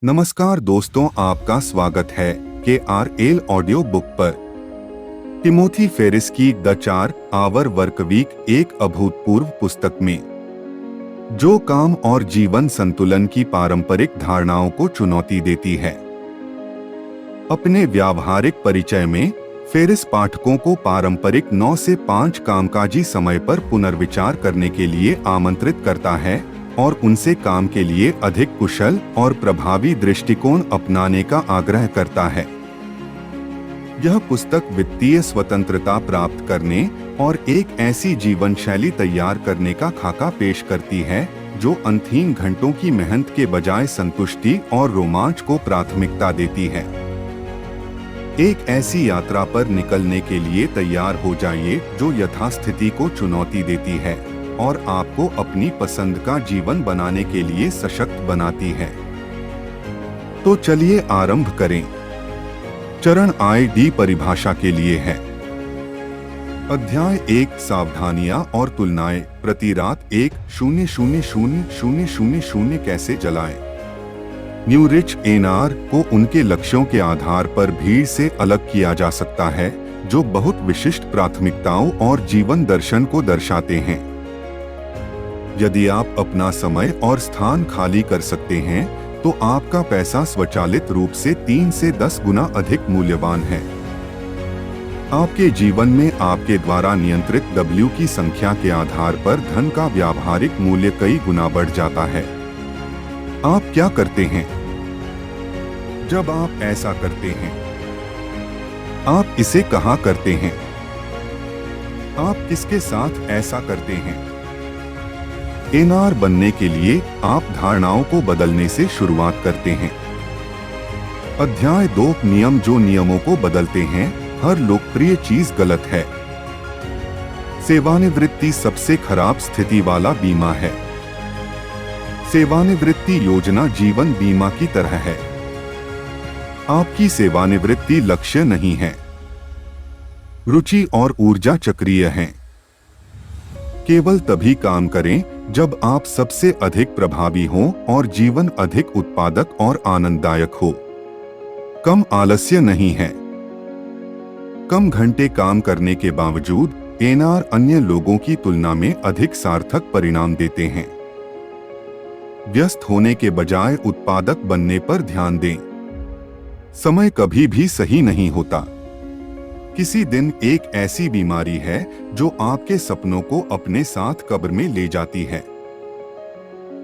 नमस्कार दोस्तों, आपका स्वागत है के आर एल ऑडियो बुक पर। टिमोथी फेरिस की द 4 आवर वर्कवीक एक अभूतपूर्व पुस्तक में जो काम और जीवन संतुलन की पारंपरिक धारणाओं को चुनौती देती है। अपने व्यावहारिक परिचय में फेरिस पाठकों को पारंपरिक 9 से 5 कामकाजी समय पर पुनर्विचार करने के लिए आमंत्रित करता है और उनसे काम के लिए अधिक कुशल और प्रभावी दृष्टिकोण अपनाने का आग्रह करता है। यह पुस्तक वित्तीय स्वतंत्रता प्राप्त करने और एक ऐसी जीवन शैली तैयार करने का खाका पेश करती है जो अंतहीन घंटों की मेहनत के बजाय संतुष्टि और रोमांच को प्राथमिकता देती है। एक ऐसी यात्रा पर निकलने के लिए तैयार हो जाइए जो यथास्थिति को चुनौती देती है और आपको अपनी पसंद का जीवन बनाने के लिए सशक्त बनाती है। तो चलिए आरंभ करें। चरण ID परिभाषा के लिए है। अध्याय 1 सावधानियां और तुलनाएं। प्रति रात 1:00:00 कैसे जलाएं। न्यू रिच एनआर को उनके लक्ष्यों के आधार पर भीड़ से अलग किया जा सकता है जो बहुत विशिष्ट प्राथमिकताओं और जीवन दर्शन को दर्शाते हैं। यदि आप अपना समय और स्थान खाली कर सकते हैं तो आपका पैसा स्वचालित रूप से 3 से 10 गुना अधिक मूल्यवान है। आपके जीवन में आपके द्वारा नियंत्रित W की संख्या के आधार पर धन का व्यावहारिक मूल्य कई गुना बढ़ जाता है। आप क्या करते हैं जब आप ऐसा करते हैं? आप इसे कहाँ करते हैं? आप किसके साथ ऐसा करते हैं? एनआर बनने के लिए आप धारणाओं को बदलने से शुरुआत करते हैं। अध्याय 2 नियम जो नियमों को बदलते हैं। हर लोकप्रिय चीज गलत है। सेवानिवृत्ति सबसे खराब स्थिति वाला बीमा है। सेवानिवृत्ति योजना जीवन बीमा की तरह है। आपकी सेवानिवृत्ति लक्ष्य नहीं है। रुचि और ऊर्जा चक्रीय हैं। केवल तभी काम करें जब आप सबसे अधिक प्रभावी हों और जीवन अधिक उत्पादक और आनंददायक हो। कम आलस्य नहीं है। कम घंटे काम करने के बावजूद एनआर अन्य लोगों की तुलना में अधिक सार्थक परिणाम देते हैं। व्यस्त होने के बजाय उत्पादक बनने पर ध्यान दें। समय कभी भी सही नहीं होता। किसी दिन एक ऐसी बीमारी है जो आपके सपनों को अपने साथ कब्र में ले जाती है।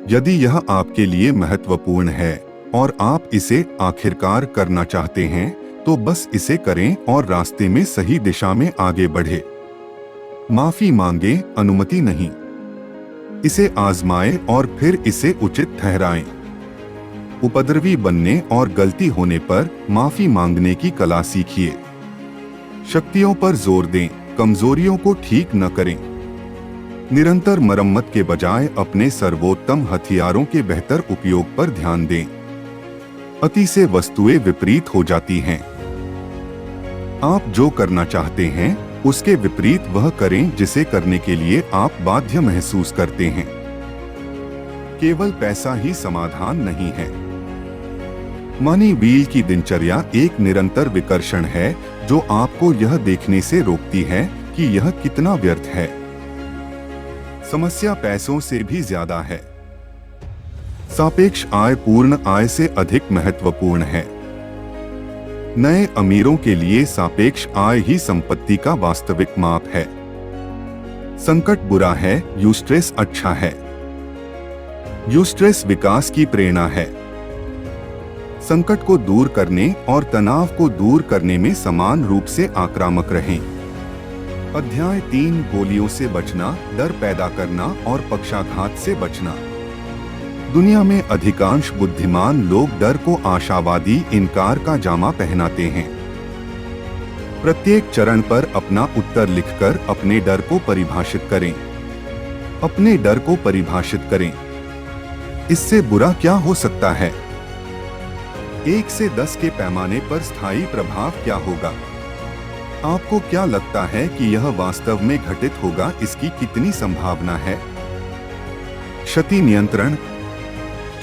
यदि यह आपके लिए महत्वपूर्ण है और आप इसे आखिरकार करना चाहते हैं तो बस इसे करें और रास्ते में सही दिशा में आगे बढ़े। माफी मांगे, अनुमति नहीं। इसे आजमाएं और फिर इसे उचित ठहराएं। उपद्रवी बनने और गलती होने पर माफी मांगने की कला सीखिए। शक्तियों पर जोर दें, कमजोरियों को ठीक न करें। निरंतर मरम्मत के बजाय अपने सर्वोत्तम हथियारों के बेहतर उपयोग पर ध्यान दें। अति से वस्तुएं विपरीत हो जाती हैं। आप जो करना चाहते हैं उसके विपरीत वह करें जिसे करने के लिए आप बाध्य महसूस करते हैं। केवल पैसा ही समाधान नहीं है। मनी व्हील की दिनचर्या एक निरंतर विकर्षण है जो आपको यह देखने से रोकती है कि यह कितना व्यर्थ है। समस्या पैसों से भी ज्यादा है। सापेक्ष आय पूर्ण आय से अधिक महत्वपूर्ण है। नए अमीरों के लिए सापेक्ष आय ही संपत्ति का वास्तविक माप है। संकट बुरा है, यूस्ट्रेस अच्छा है। यूस्ट्रेस विकास की प्रेरणा है। संकट को दूर करने और तनाव को दूर करने में समान रूप से आक्रामक रहें। अध्याय 3 गोलियों से बचना, डर पैदा करना और पक्षाघात से बचना। दुनिया में अधिकांश बुद्धिमान लोग डर को आशावादी इनकार का जामा पहनाते हैं। प्रत्येक चरण पर अपना उत्तर लिखकर अपने डर को परिभाषित करें। अपने डर को परिभाषित करें। इससे बुरा क्या हो सकता है? 1 से 10 के पैमाने पर स्थायी प्रभाव क्या होगा? आपको क्या लगता है कि यह वास्तव में घटित होगा? इसकी कितनी संभावना है? क्षति नियंत्रण।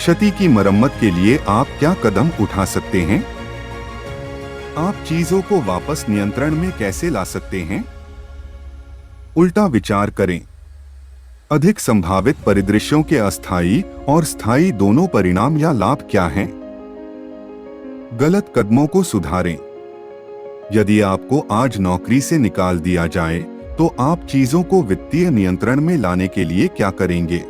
क्षति की मरम्मत के लिए आप क्या कदम उठा सकते हैं? आप चीजों को वापस नियंत्रण में कैसे ला सकते हैं? उल्टा विचार करें। अधिक संभावित परिदृश्यों के अस्थायी और स्थायी दोनों परिणाम या लाभ क्या हैं? गलत कदमों को सुधारें। यदि आपको आज नौकरी से निकाल दिया जाए, तो आप चीजों को वित्तीय नियंत्रण में लाने के लिए क्या करेंगे?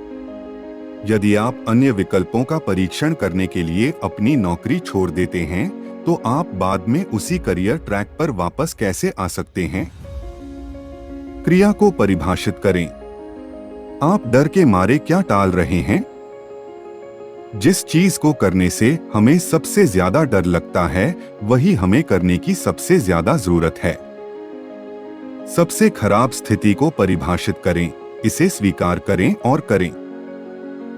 यदि आप अन्य विकल्पों का परीक्षण करने के लिए अपनी नौकरी छोड़ देते हैं, तो आप बाद में उसी करियर ट्रैक पर वापस कैसे आ सकते हैं? क्रिया को परिभाषित करें। आप डर के मारे क्या टाल रहे हैं? जिस चीज को करने से हमें सबसे ज्यादा डर लगता है, वही हमें करने की सबसे ज्यादा जरूरत है। सबसे खराब स्थिति को परिभाषित करें, इसे स्वीकार करें और करें।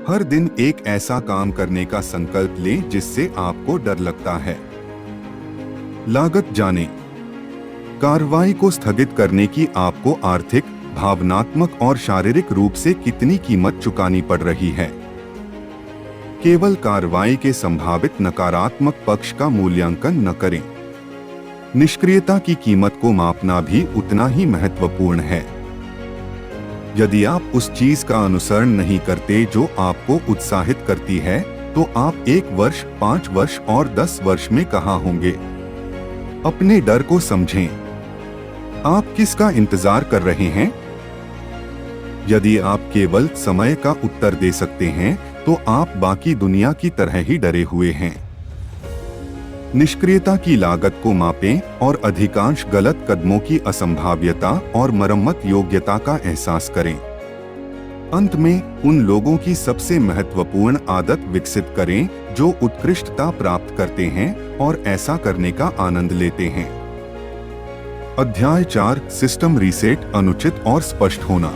हर दिन एक ऐसा काम करने का संकल्प लें जिससे आपको डर लगता है। लागत जानें। कार्रवाई को स्थगित करने की आपको आर्थिक, भावनात्मक और शारीरिक रूप से कितनी कीमत चुकानी पड़ रही है? केवल कार्रवाई के संभावित नकारात्मक पक्ष का मूल्यांकन न करें। निष्क्रियता की कीमत को मापना भी उतना ही महत्वपूर्ण है। यदि आप उस चीज का अनुसरण नहीं करते जो आपको उत्साहित करती है, तो आप 1 वर्ष, 5 वर्ष और 10 वर्ष में कहाँ होंगे? अपने डर को समझें। आप किसका इंतजार कर रहे हैं? यदि आप केवल समय का उत्तर दे सकते हैं, तो आप बाकी दुनिया की तरह ही डरे हुए हैं। निष्क्रियता की लागत को मापें और अधिकांश गलत कदमों की असंभाव्यता और मरम्मत योग्यता का एहसास करें। अंत में, उन लोगों की सबसे महत्वपूर्ण आदत विकसित करें जो उत्कृष्टता प्राप्त करते हैं और ऐसा करने का आनंद लेते हैं। अध्याय 4, सिस्टम रीसेट, अनुचित और स्पष्ट होना।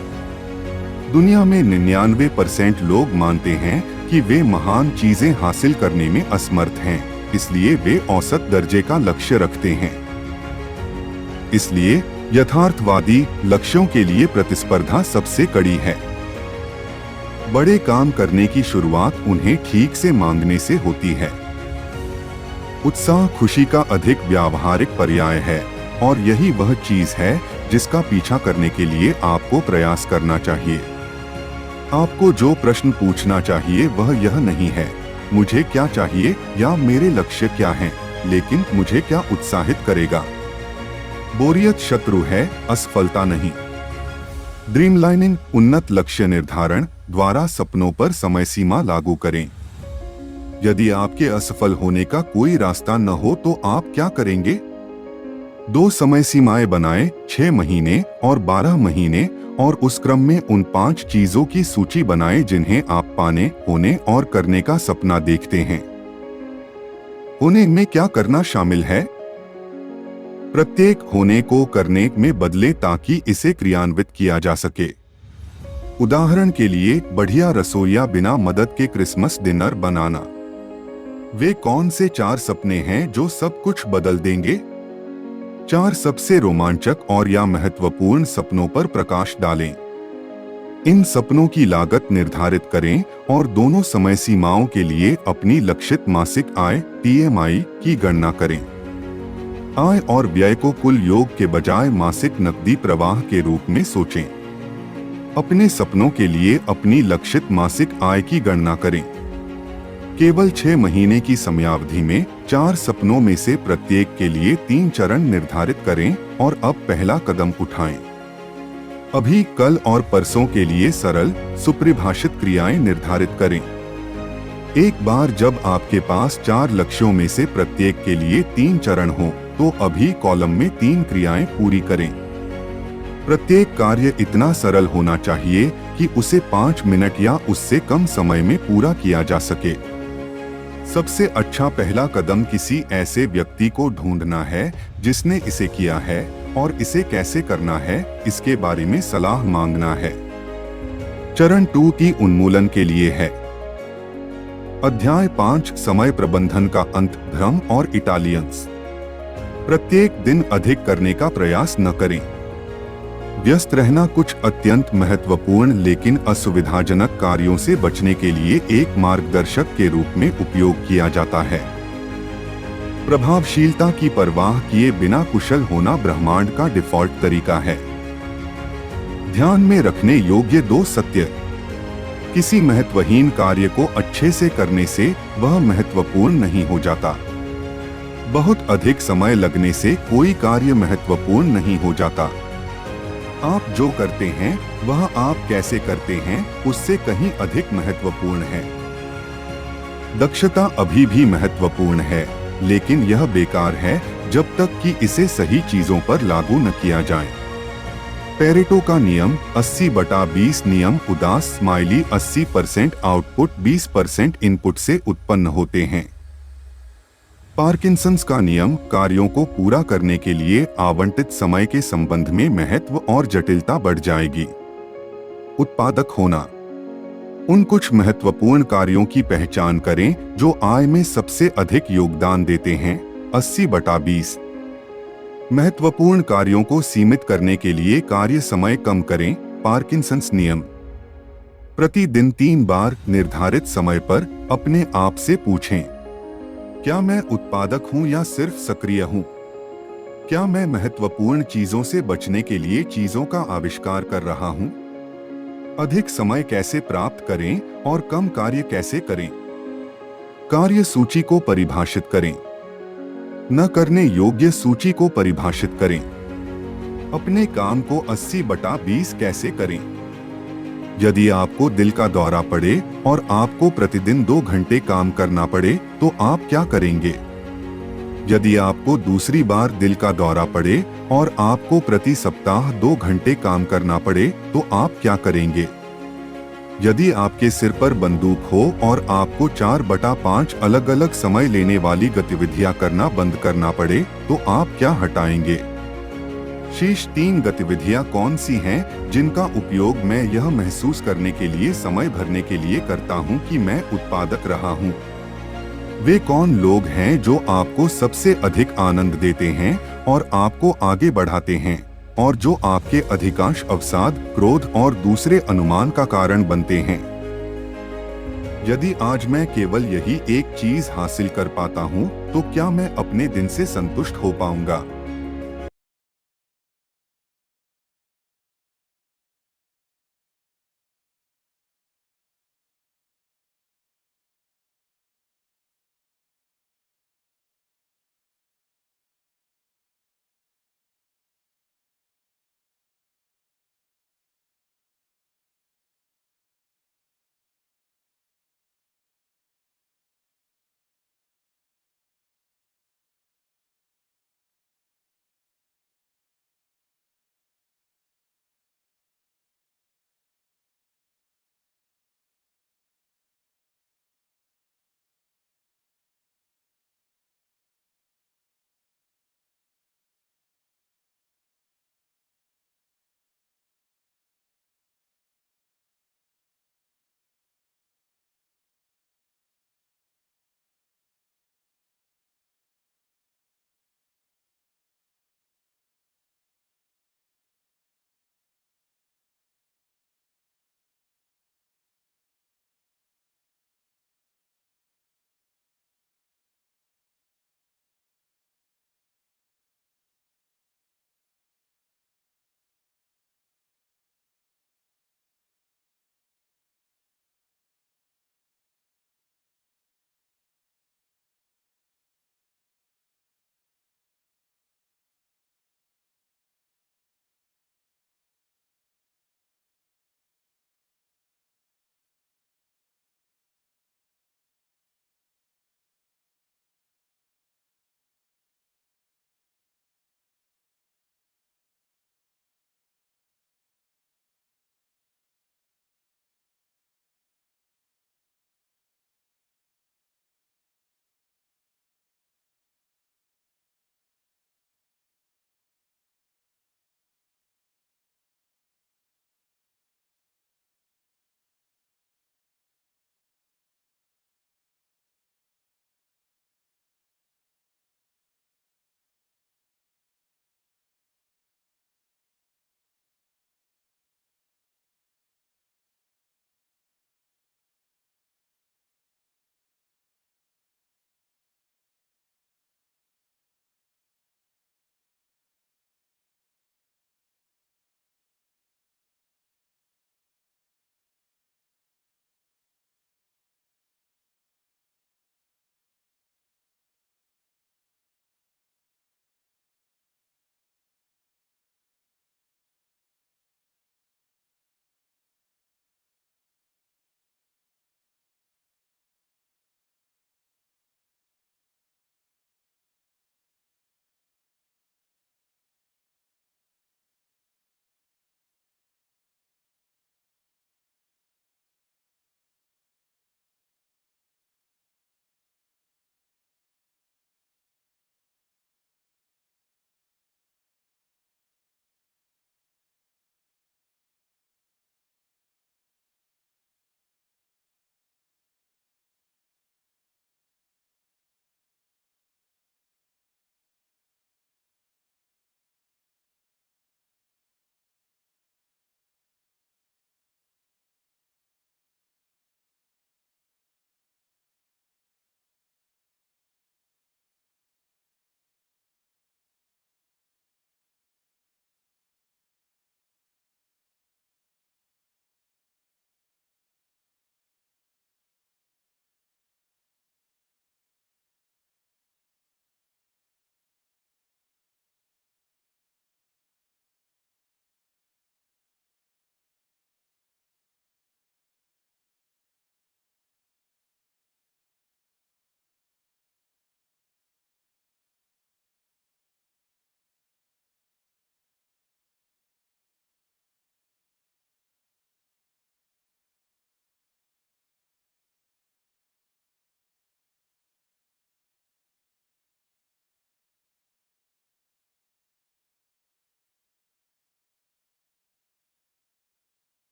दुनिया में 99% लोग मानते हैं कि वे महान चीजें हासिल करने में असमर्थ हैं, इसलिए वे औसत दर्जे का लक्ष्य रखते हैं। इसलिए यथार्थवादी लक्ष्यों के लिए प्रतिस्पर्धा सबसे कड़ी है। बड़े काम करने की शुरुआत उन्हें ठीक से मांगने से होती है। उत्साह खुशी का अधिक व्यावहारिक पर्याय है, और यही वह चीज है जिसका पीछा करने के लिए आपको प्रयास करना चाहिए। आपको जो प्रश्न पूछना चाहिए वह यह नहीं है, मुझे क्या चाहिए या मेरे लक्ष्य क्या हैं, लेकिन मुझे क्या उत्साहित करेगा। बोरियत शत्रु है, असफलता नहीं। ड्रीमलाइनिंग, उन्नत लक्ष्य निर्धारण द्वारा सपनों पर समय सीमा लागू करें। यदि आपके असफल होने का कोई रास्ता न हो तो आप क्या करेंगे? 2 समय सीमाएं बनाएं, 6 महीने और 12 महीने, और उस क्रम में उन 5 चीजों की सूची बनाएं जिन्हें आप पाने, होने और करने का सपना देखते हैं। होने में क्या करना शामिल है? प्रत्येक होने को करने में बदले ताकि इसे क्रियान्वित किया जा सके। उदाहरण के लिए, बढ़िया रसोइया बिना मदद के क्रिसमस डिनर बनाना। वे कौन से 4 सपने हैं जो सब कुछ बदल देंगे? 4 सबसे रोमांचक और या महत्वपूर्ण सपनों पर प्रकाश डालें। इन सपनों की लागत निर्धारित करें और दोनों समय सीमाओं के लिए अपनी लक्षित मासिक आय (PMI) की गणना करें। आय और व्यय को कुल योग के बजाय मासिक नकदी प्रवाह के रूप में सोचें। अपने सपनों के लिए अपनी लक्षित मासिक आय की गणना करें। केवल 6 महीने की समयावधि में 4 सपनों में से प्रत्येक के लिए 3 चरण निर्धारित करें और अब पहला कदम उठाएं। अभी, कल और परसों के लिए सरल, सुपरिभाषित क्रियाएं निर्धारित करें। एक बार जब आपके पास 4 लक्ष्यों में से प्रत्येक के लिए 3 चरण हो, तो अभी कॉलम में 3 क्रियाएं पूरी करें। प्रत्येक कार्य इतना सरल होना चाहिए कि उसे 5 मिनट या उससे कम समय में पूरा किया जा सके। सबसे अच्छा पहला कदम किसी ऐसे व्यक्ति को ढूंढना है जिसने इसे किया है, और इसे कैसे करना है इसके बारे में सलाह मांगना है। चरण 2 की उन्मूलन के लिए है। अध्याय 5, समय प्रबंधन का अंत, भ्रम और इटालियंस। प्रत्येक दिन अधिक करने का प्रयास न करें। व्यस्त रहना कुछ अत्यंत महत्वपूर्ण लेकिन असुविधाजनक कार्यों से बचने के लिए एक मार्गदर्शक के रूप में उपयोग किया जाता है। प्रभावशीलता की परवाह किए बिना कुशल होना ब्रह्मांड का डिफॉल्ट तरीका है। ध्यान में रखने योग्य दो सत्य। किसी महत्वहीन कार्य को अच्छे से करने से वह महत्वपूर्ण नहीं हो जाता। बहुत अधिक समय लगने से कोई कार्य महत्वपूर्ण नहीं हो जाता। आप जो करते हैं वह आप कैसे करते हैं उससे कहीं अधिक महत्वपूर्ण है। दक्षता अभी भी महत्वपूर्ण है, लेकिन यह बेकार है जब तक कि इसे सही चीजों पर लागू न किया जाए। पेरेटो का नियम 80/20 नियम उदास स्माइली 80% आउटपुट 20% इनपुट से उत्पन्न होते हैं। पार्किंसंस का नियम कार्यों को पूरा करने के लिए आवंटित समय के संबंध में महत्व और जटिलता बढ़ जाएगी। उत्पादक होना। उन कुछ महत्वपूर्ण कार्यों की पहचान करें जो आय में सबसे अधिक योगदान देते हैं। 80/20। महत्वपूर्ण कार्यों को सीमित करने के लिए कार्य समय कम करें। पार्किंसंस नियम। प्रतिदिन 3 बार निर्धारित समय पर अपने आप से पूछें, क्या मैं उत्पादक हूं या सिर्फ सक्रिय हूं? क्या मैं महत्वपूर्ण चीजों से बचने के लिए चीजों का आविष्कार कर रहा हूं? अधिक समय कैसे प्राप्त करें और कम कार्य कैसे करें? कार्य सूची को परिभाषित करें। न करने योग्य सूची को परिभाषित करें। अपने काम को 80/20 कैसे करें? यदि आपको दिल का दौरा पड़े और आपको प्रतिदिन 2 घंटे काम करना पड़े तो आप क्या करेंगे? यदि आपको दूसरी बार दिल का दौरा पड़े और आपको प्रति सप्ताह 2 घंटे काम करना पड़े तो आप क्या करेंगे? यदि आपके सिर पर बंदूक हो और आपको 4/5 अलग अलग समय लेने वाली गतिविधियां करना बंद करना पड़े तो आप क्या हटाएंगे? शीर्ष 3 गतिविधियां कौन सी हैं जिनका उपयोग मैं यह महसूस करने के लिए समय भरने के लिए करता हूं कि मैं उत्पादक रहा हूं? वे कौन लोग हैं जो आपको सबसे अधिक आनंद देते हैं और आपको आगे बढ़ाते हैं और जो आपके अधिकांश अवसाद, क्रोध और दूसरे अनुमान का कारण बनते हैं? यदि आज मैं केवल यही एक चीज हासिल कर पाता हूं, तो क्या मैं अपने दिन से संतुष्ट हो पाऊंगा?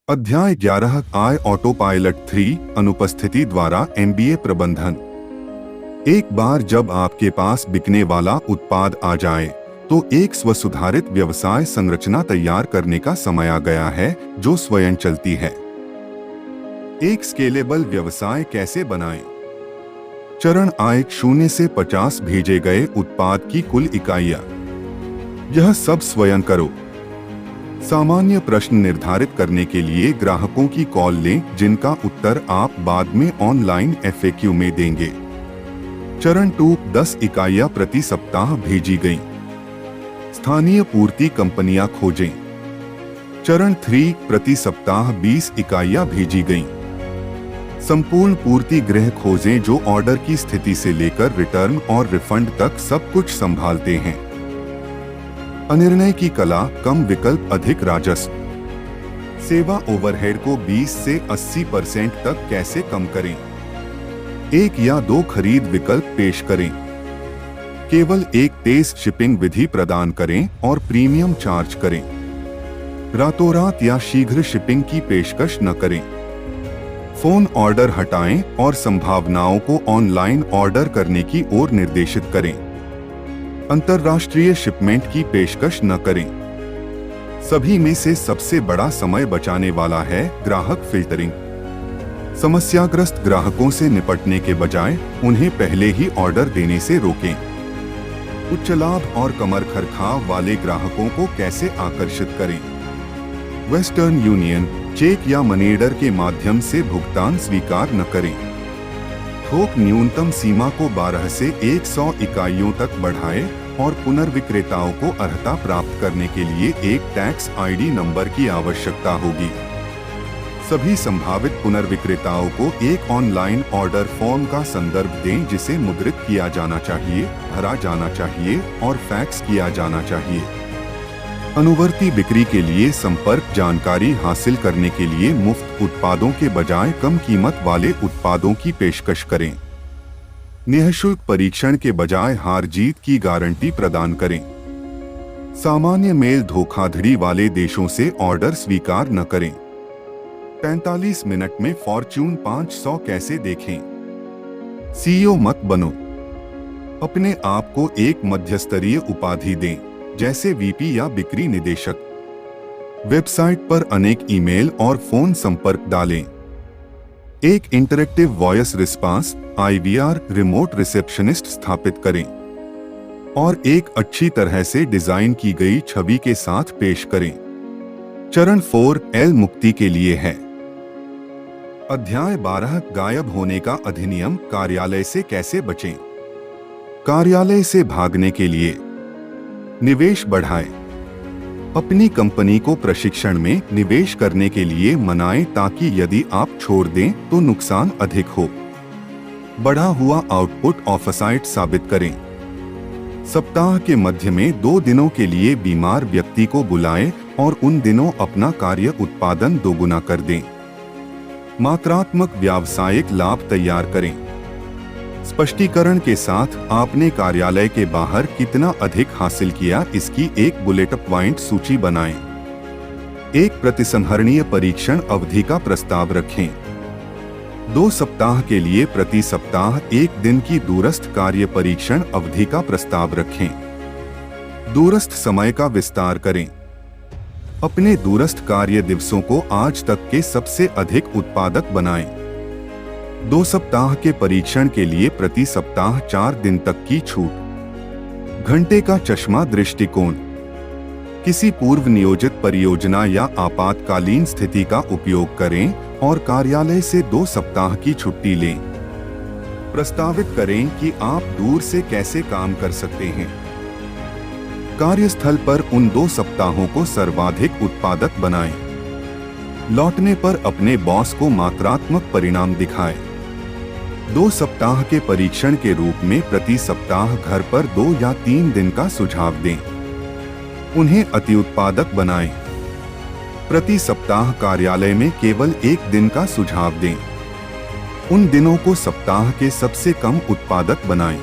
अध्याय 11 आय ऑटो पायलट 3 अनुपस्थिति द्वारा एमबीए प्रबंधन। एक बार जब आपके पास बिकने वाला उत्पाद आ जाए तो एक स्वसुधारित व्यवसाय संरचना तैयार करने का समय आ गया है जो स्वयं चलती है। एक स्केलेबल व्यवसाय कैसे बनाएं? चरण 1 0 से 50 भेजे गए उत्पाद की कुल इकाइयां। यह सब स्वयं करो। सामान्य प्रश्न निर्धारित करने के लिए ग्राहकों की कॉल लें जिनका उत्तर आप बाद में ऑनलाइन FAQ में देंगे। चरण 2 10 इकाइयां प्रति सप्ताह भेजी गईं। स्थानीय पूर्ति कंपनियां खोजें। चरण 3 प्रति सप्ताह 20 इकाइयां भेजी गईं। संपूर्ण पूर्ति गृह खोजें जो ऑर्डर की स्थिति से लेकर रिटर्न और रिफंड तक सब कुछ संभालते हैं। अनिर्णय की कला, कम विकल्प अधिक राजस्व। सेवा ओवरहेड को 20 से 80% तक कैसे कम करें? 1 या 2 खरीद विकल्प पेश करें। केवल एक तेज शिपिंग विधि प्रदान करें और प्रीमियम चार्ज करें। रातों रात या शीघ्र शिपिंग की पेशकश न करें। फोन ऑर्डर हटाएं और संभावनाओं को ऑनलाइन ऑर्डर करने की ओर निर्देशित करें। अंतर्राष्ट्रीय शिपमेंट की पेशकश न करें। सभी में से सबसे बड़ा समय बचाने वाला है ग्राहक फिल्टरिंग। समस्याग्रस्त ग्राहकों से निपटने के बजाय उन्हें पहले ही ऑर्डर देने से रोकें। उच्च लाभ और कमर खरखाव वाले ग्राहकों को कैसे आकर्षित करें? वेस्टर्न यूनियन, चेक या मनीऑर्डर के माध्यम से भुगतान स्वीकार न करें। थोक न्यूनतम सीमा को 12 से 100 इकाइयों तक बढ़ाएं और पुनर्विक्रेताओं को अर्हता प्राप्त करने के लिए एक टैक्स ID नंबर की आवश्यकता होगी। सभी संभावित पुनर्विक्रेताओं को एक ऑनलाइन ऑर्डर फॉर्म का संदर्भ दें जिसे मुद्रित किया जाना चाहिए, भरा जाना चाहिए और फैक्स किया जाना चाहिए। अनुवर्ती बिक्री के लिए संपर्क जानकारी हासिल करने के लिए मुफ्त उत्पादों के बजाय कम कीमत वाले उत्पादों की पेशकश करें। निःशुल्क परीक्षण के बजाय हार जीत की गारंटी प्रदान करें। सामान्य मेल धोखाधड़ी वाले देशों से ऑर्डर स्वीकार न करें। 45 मिनट में फॉर्च्यून 500 कैसे देखें? CEO मत बनो। अपने आप को एक मध्यस्तरीय उपाधि दें जैसे VP या बिक्री निदेशक। वेबसाइट पर अनेक ईमेल और फोन संपर्क डालें। एक interactive voice response IVR remote receptionist स्थापित करें और एक अच्छी तरह से डिजाइन की गई छवि के साथ पेश करें। चरण 4 L मुक्ति के लिए है। अध्याय 12 गायब होने का अधिनियम, कार्यालय से कैसे बचें? कार्यालय से भागने के लिए निवेश बढ़ाएं। अपनी कंपनी को प्रशिक्षण में निवेश करने के लिए मनाएं ताकि यदि आप छोड़ दें तो नुकसान अधिक हो। बढ़ा हुआ आउटपुट ऑफसाइट साबित करें। सप्ताह के मध्य में 2 दिनों के लिए बीमार व्यक्ति को बुलाएं और उन दिनों अपना कार्य उत्पादन दोगुना कर दें। मात्रात्मक व्यावसायिक लाभ तैयार करें। स्पष्टीकरण के साथ आपने कार्यालय के बाहर कितना अधिक हासिल किया इसकी एक बुलेट पॉइंट सूची बनाएं। एक प्रतिसंहरणीय परीक्षण अवधि का प्रस्ताव रखें। 2 सप्ताह के लिए प्रति सप्ताह 1 दिन की दूरस्थ कार्य परीक्षण अवधि का प्रस्ताव रखें। दूरस्थ समय का विस्तार करें। अपने दूरस्थ कार्य दिवसों को आज तक के सबसे अधिक उत्पादक बनाएं। 2 सप्ताह के परीक्षण के लिए प्रति सप्ताह 4 दिन तक की छूट। घंटे का चश्मा दृष्टिकोण। किसी पूर्व नियोजित परियोजना या आपातकालीन स्थिति का उपयोग करें और कार्यालय से 2 सप्ताह की छुट्टी लें। प्रस्तावित करें कि आप दूर से कैसे काम कर सकते हैं। कार्यस्थल पर उन 2 सप्ताहों को सर्वाधिक उत्पादक बनाएं। लौटने पर अपने बॉस को मात्रात्मक परिणाम दिखाएं। 2 सप्ताह के परीक्षण के रूप में प्रति सप्ताह घर पर 2 या 3 दिन का सुझाव दें। उन्हें अति उत्पादक बनाएं। प्रति सप्ताह कार्यालय में केवल 1 दिन का सुझाव दें। उन दिनों को सप्ताह के सबसे कम उत्पादक बनाएं।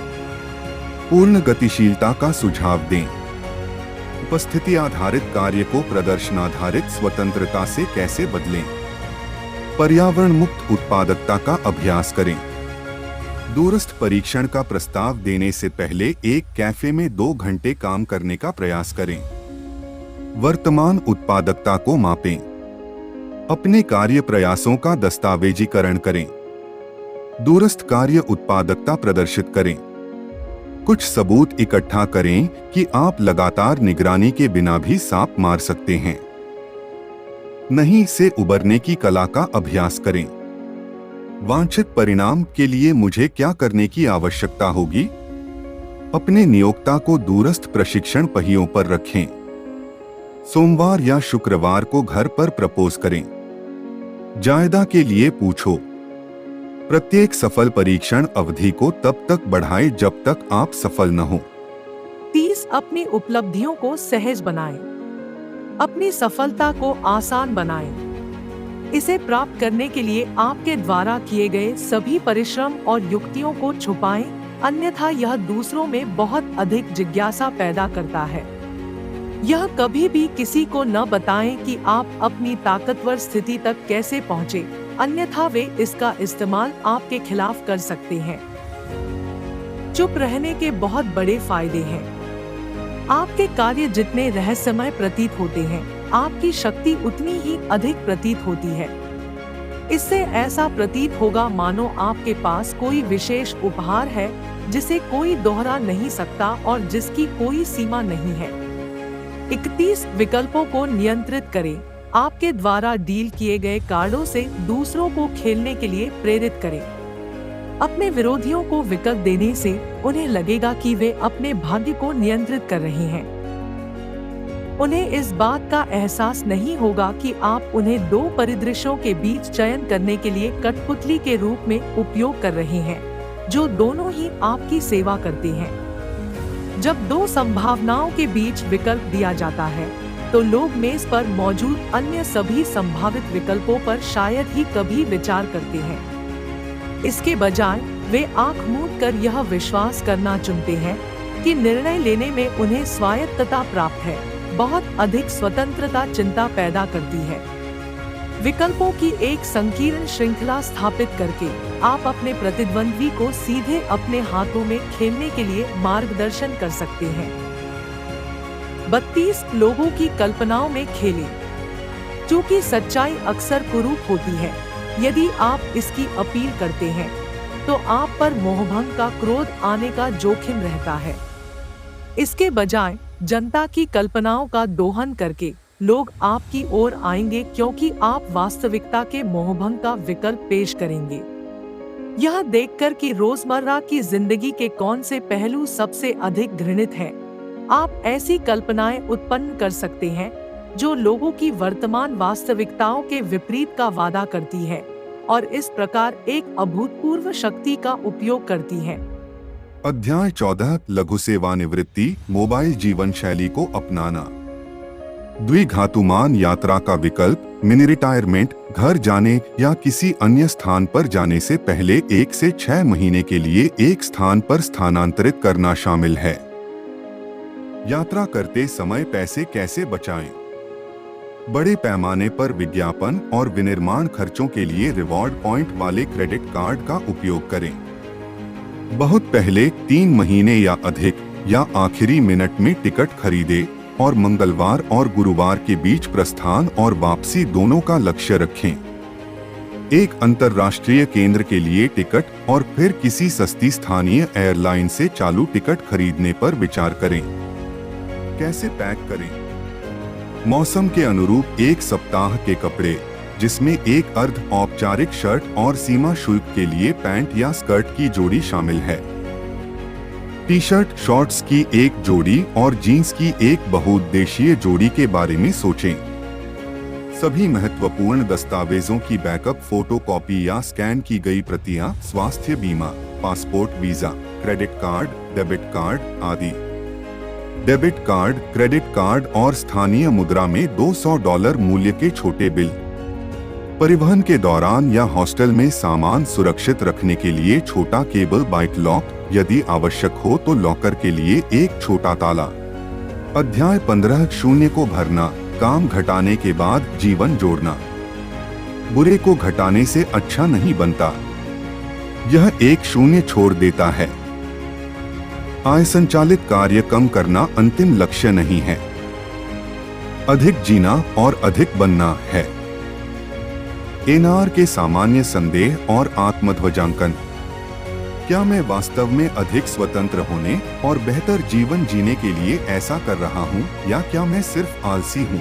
पूर्ण गतिशीलता का सुझाव दें। उपस्थिति आधारित कार्य को प्रदर्शन आधारित स्वतंत्रता से कैसे बदलें? पर्यावरण मुक्त उत्पादकता का अभ्यास करें। दूरस्थ परीक्षण का प्रस्ताव देने से पहले एक कैफे में 2 घंटे काम करने का प्रयास करें। वर्तमान उत्पादकता को मापें। अपने कार्य प्रयासों का दस्तावेजीकरण करें। दूरस्थ कार्य उत्पादकता प्रदर्शित करें। कुछ सबूत इकट्ठा करें कि आप लगातार निगरानी के बिना भी सांप मार सकते हैं। नहीं से उबरने की कला का अभ्यास करें। वांछित परिणाम के लिए मुझे क्या करने की आवश्यकता होगी? अपने नियोक्ता को दूरस्थ प्रशिक्षण पहियों पर रखें। सोमवार या शुक्रवार को घर पर प्रपोज करें। जायदा के लिए पूछो। प्रत्येक सफल परीक्षण अवधि को तब तक बढ़ाएं जब तक आप सफल न हो। 30 अपनी उपलब्धियों को सहज बनाएं। अपनी सफलता को आसान बनाएं। इसे प्राप्त करने के लिए आपके द्वारा किए गए सभी परिश्रम और युक्तियों को छुपाएं, अन्यथा यह दूसरों में बहुत अधिक जिज्ञासा पैदा करता है। यह कभी भी किसी को न बताएं कि आप अपनी ताकतवर स्थिति तक कैसे पहुंचे, अन्यथा वे इसका इस्तेमाल आपके खिलाफ कर सकते हैं। चुप रहने के बहुत बड़े फायदे हैं। आपके कार्य जितने रहस्यमय प्रतीत होते हैं, आपकी शक्ति उतनी ही अधिक प्रतीत होती है। इससे ऐसा प्रतीत होगा मानो आपके पास कोई विशेष उपहार है जिसे कोई दोहरा नहीं सकता और जिसकी कोई सीमा नहीं है। 31 विकल्पों को नियंत्रित करें। आपके द्वारा डील किए गए कार्डों से दूसरों को खेलने के लिए प्रेरित करें। अपने विरोधियों को विकल्प देने से उन्हें लगेगा कि वे अपने भाग्य को नियंत्रित कर रहे हैं। उन्हें इस बात का एहसास नहीं होगा कि आप उन्हें 2 परिदृश्यों के बीच चयन करने के लिए कठपुतली के रूप में उपयोग कर रहे हैं, जो दोनों ही आपकी सेवा करते हैं। जब 2 संभावनाओं के बीच विकल्प दिया जाता है, तो लोग मेज पर मौजूद अन्य सभी संभावित विकल्पों पर शायद ही कभी विचार करते हैं। इसके बजाय वे आंख मूंद कर यह विश्वास करना चुनते हैं कि निर्णय लेने में उन्हें स्वायत्तता प्राप्त है। बहुत अधिक स्वतंत्रता चिंता पैदा करती है। विकल्पों की एक संकीर्ण श्रृंखला स्थापित करके आप अपने प्रतिद्वंद्वी को सीधे अपने हाथों में खेलने के लिए मार्गदर्शन कर सकते हैं। 32 लोगों की कल्पनाओं में खेलें। चूंकि सच्चाई अक्सर कुरूप होती है, यदि आप इसकी अपील करते हैं, तो आप पर मोहभंग का क्रोध आने का जोखिम रहता है। इसके बजाय जनता की कल्पनाओं का दोहन करके लोग आपकी ओर आएंगे, क्योंकि आप वास्तविकता के मोहभंग का विकल्प पेश करेंगे। यह देखकर कि रोजमर्रा की जिंदगी के कौन से पहलू सबसे अधिक घृणित हैं, आप ऐसी कल्पनाएं उत्पन्न कर सकते हैं जो लोगों की वर्तमान वास्तविकताओं के विपरीत का वादा करती है और इस प्रकार एक अभूतपूर्व शक्ति का उपयोग करती है। अध्याय 14 लघु सेवानिवृत्ति मोबाइल जीवन शैली को अपनाना। द्विघातुमान यात्रा का विकल्प मिनी रिटायरमेंट, घर जाने या किसी अन्य स्थान पर जाने से पहले 1 से 6 महीने के लिए एक स्थान पर स्थानांतरित करना शामिल है। यात्रा करते समय पैसे कैसे बचाएं? बड़े पैमाने पर विज्ञापन और विनिर्माण खर्चों के लिए रिवॉर्ड पॉइंट वाले क्रेडिट कार्ड का उपयोग करें। बहुत पहले 3 महीने या अधिक या आखिरी मिनट में टिकट खरीदें और मंगलवार और गुरुवार के बीच प्रस्थान और वापसी दोनों का लक्ष्य रखें। एक अंतर्राष्ट्रीय केंद्र के लिए टिकट और फिर किसी सस्ती स्थानीय एयरलाइन से चालू टिकट खरीदने पर विचार करें। कैसे पैक करें? मौसम के अनुरूप एक सप्ताह के कपड़े, जिसमें एक अर्ध औपचारिक शर्ट और सीमा शुल्क के लिए पैंट या स्कर्ट की जोड़ी शामिल है। टी शर्ट शॉर्ट्स की एक जोड़ी और जीन्स की एक बहुउद्देशीय जोड़ी के बारे में सोचें। सभी महत्वपूर्ण दस्तावेजों की बैकअप फोटोकॉपी या स्कैन की गई प्रतियां, स्वास्थ्य बीमा, passport, visa, credit card, debit card आदि। डेबिट कार्ड, क्रेडिट कार्ड और स्थानीय मुद्रा में $200 मूल्य के छोटे बिल। परिवहन के दौरान या हॉस्टल में सामान सुरक्षित रखने के लिए छोटा केबल बाइक लॉक, यदि आवश्यक हो तो लॉकर के लिए एक छोटा ताला। अध्याय 15 शून्य को भरना, काम घटाने के बाद जीवन जोड़ना। बुरे को घटाने से अच्छा नहीं बनता, यह एक शून्य छोड़ देता है। आय संचालित कार्य कम करना अंतिम लक्ष्य नहीं है, अधिक जीना और अधिक बनना है। एनआर के सामान्य संदेह और आत्मध्वजांकन। क्या मैं वास्तव में अधिक स्वतंत्र होने और बेहतर जीवन जीने के लिए ऐसा कर रहा हूँ, या क्या मैं सिर्फ आलसी हूँ?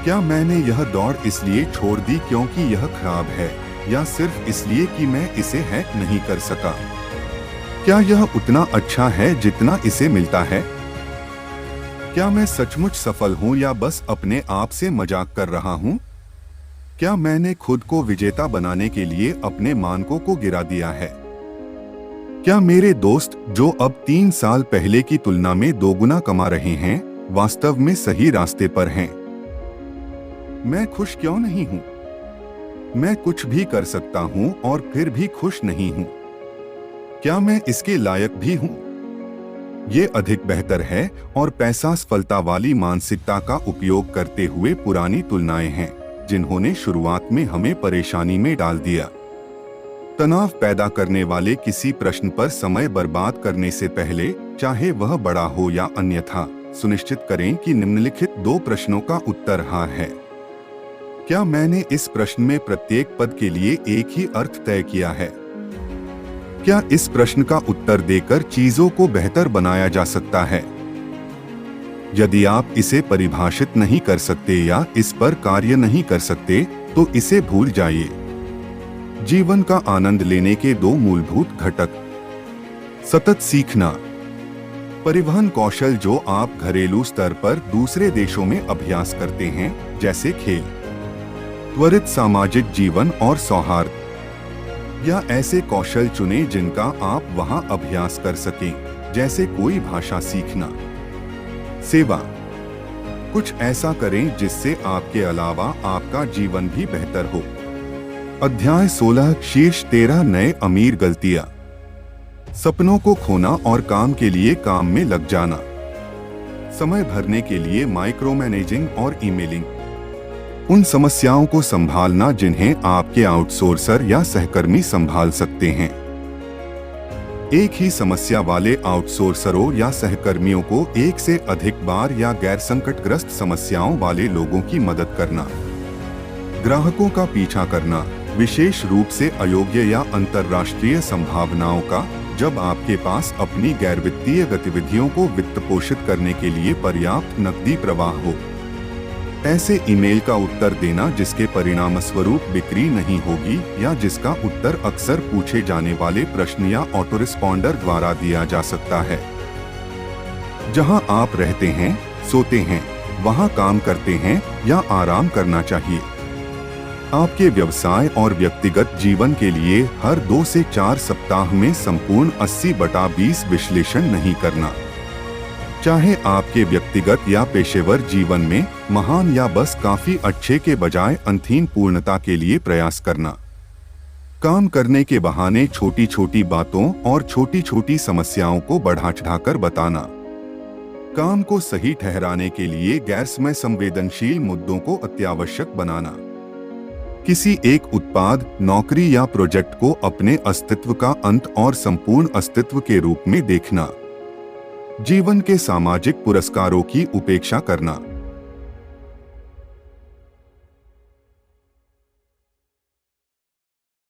क्या मैंने यह दौड़ इसलिए छोड़ दी क्योंकि यह खराब है, या सिर्फ इसलिए कि मैं इसे हैक नहीं कर सका? क्या यह उतना अच्छा है जितना इसे मिलता है? क्या मैं सचमुच सफल हूँ या बस अपने आप से मजाक कर रहा हूँ? क्या मैंने खुद को विजेता बनाने के लिए अपने मानकों को गिरा दिया है? क्या मेरे दोस्त जो अब 3 साल पहले की तुलना में 2 गुना कमा रहे हैं, वास्तव में सही रास्ते पर हैं? मैं खुश क्यों नहीं हूं? मैं कुछ भी कर सकता हूं और फिर भी खुश नहीं हूं। क्या मैं इसके लायक भी हूं? ये अधिक बेहतर है और पैसा सफलता वाली मानसिकता का उपयोग करते हुए पुरानी तुलनाएं हैं, जिन्होंने शुरुआत में हमें परेशानी में डाल दिया। तनाव पैदा करने वाले किसी प्रश्न पर समय बर्बाद करने से पहले, चाहे वह बड़ा हो या अन्यथा, सुनिश्चित करें कि निम्नलिखित 2 प्रश्नों का उत्तर हाँ है। क्या मैंने इस प्रश्न में प्रत्येक पद के लिए एक ही अर्थ तय किया है? क्या इस प्रश्न का उत्तर देकर चीजों को बेहतर बनाया जा सकता है? यदि आप इसे परिभाषित नहीं कर सकते या इस पर कार्य नहीं कर सकते, तो इसे भूल जाइए। जीवन का आनंद लेने के 2 मूलभूत घटक। सतत सीखना। परिवहन कौशल जो आप घरेलू स्तर पर दूसरे देशों में अभ्यास करते हैं, जैसे खेल, त्वरित सामाजिक जीवन और सौहार्द, या ऐसे कौशल चुनें जिनका आप वहां अभ्यास कर सकें, जैसे कोई भाषा सीखना। सेवा। कुछ ऐसा करें जिससे आपके अलावा आपका जीवन भी बेहतर हो। अध्याय 16 शीर्ष 13 नए अमीर गलतियां। सपनों को खोना और काम के लिए काम में लग जाना। समय भरने के लिए माइक्रो मैनेजिंग और ईमेलिंग। उन समस्याओं को संभालना जिन्हें आपके आउटसोर्सर या सहकर्मी संभाल सकते हैं। एक ही समस्या वाले आउटसोर्सरों या सहकर्मियों को एक से अधिक बार या गैर संकटग्रस्त समस्याओं वाले लोगों की मदद करना। ग्राहकों का पीछा करना, विशेष रूप से अयोग्य या अंतर्राष्ट्रीय संभावनाओं का, जब आपके पास अपनी गैर वित्तीय गतिविधियों को वित्त पोषित करने के लिए पर्याप्त नकदी प्रवाह हो। ऐसे ईमेल का उत्तर देना जिसके परिणामस्वरूप बिक्री नहीं होगी या जिसका उत्तर अक्सर पूछे जाने वाले प्रश्न या ऑटोरिस्पॉन्डर द्वारा दिया जा सकता है। जहां आप रहते हैं, सोते हैं, वहां काम करते हैं या आराम करना चाहिए। आपके व्यवसाय और व्यक्तिगत जीवन के लिए हर 2 से 4 सप्ताह में संपूर्ण 80/20 विश्लेषण नहीं करना। चाहे आपके व्यक्तिगत या पेशेवर जीवन में महान या बस काफी अच्छे के बजाय अंतहीन पूर्णता के लिए प्रयास करना। काम करने के बहाने छोटी छोटी बातों और छोटी छोटी समस्याओं को बढ़ा चढ़ाकर बताना। काम को सही ठहराने के लिए गैर समय संवेदनशील मुद्दों को अत्यावश्यक बनाना। किसी एक उत्पाद, नौकरी या प्रोजेक्ट को अपने अस्तित्व का अंत और संपूर्ण अस्तित्व के रूप में देखना। जीवन के सामाजिक पुरस्कारों की उपेक्षा करना।